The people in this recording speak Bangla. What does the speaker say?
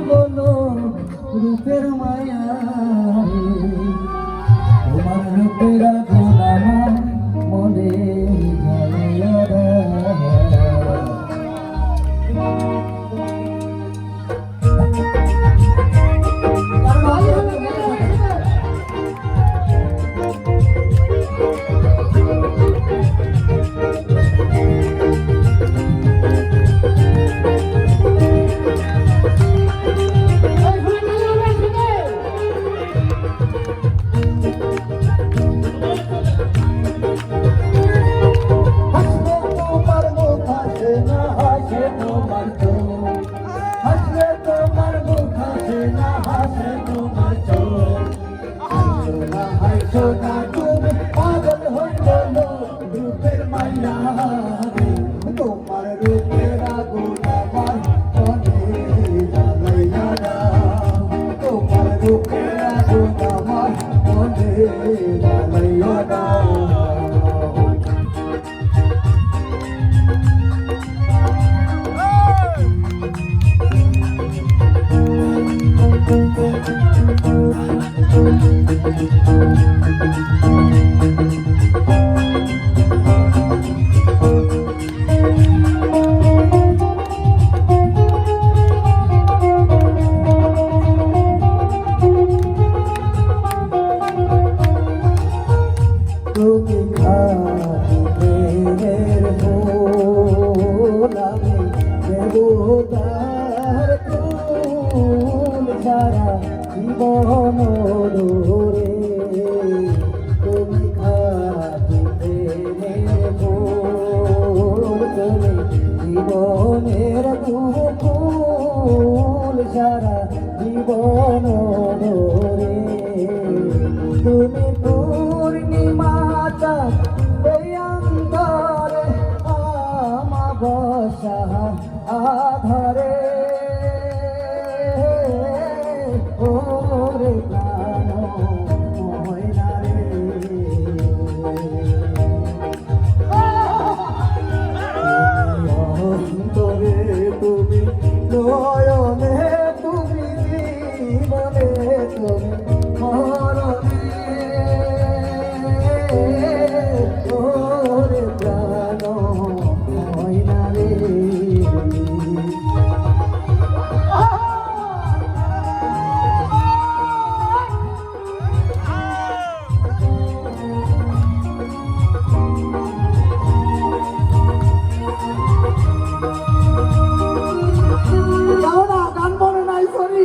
বলো রূপের মায়া তোমার রূপের আগুন আমার মনে জ্বালিয়া সোনা তুমি পাগল হইল রূপের মাইয়া তোমার রূপের আগুন আমার মনে জ্বালাইয়া দাও তোমার রূপের আগুন আমার মনে জ্বালাইয়া দাও তুমি খাতের ফুল আমি দেবতার ফুল সারা জীবন দূরে তুমি খাতের ফুল তুমি জীবনের ফুল সারা জীবন দূরে তুমি পূর্ণিমাটা ওই অন্তরে আমাবস্যা আধারে ওরে প্রাণ ময়না রে অন্তরে তুমি নয়নে তুমি জীবনে তুমি মরণে ওরে প্রাণ ময়না রে গান মনে নাই সরি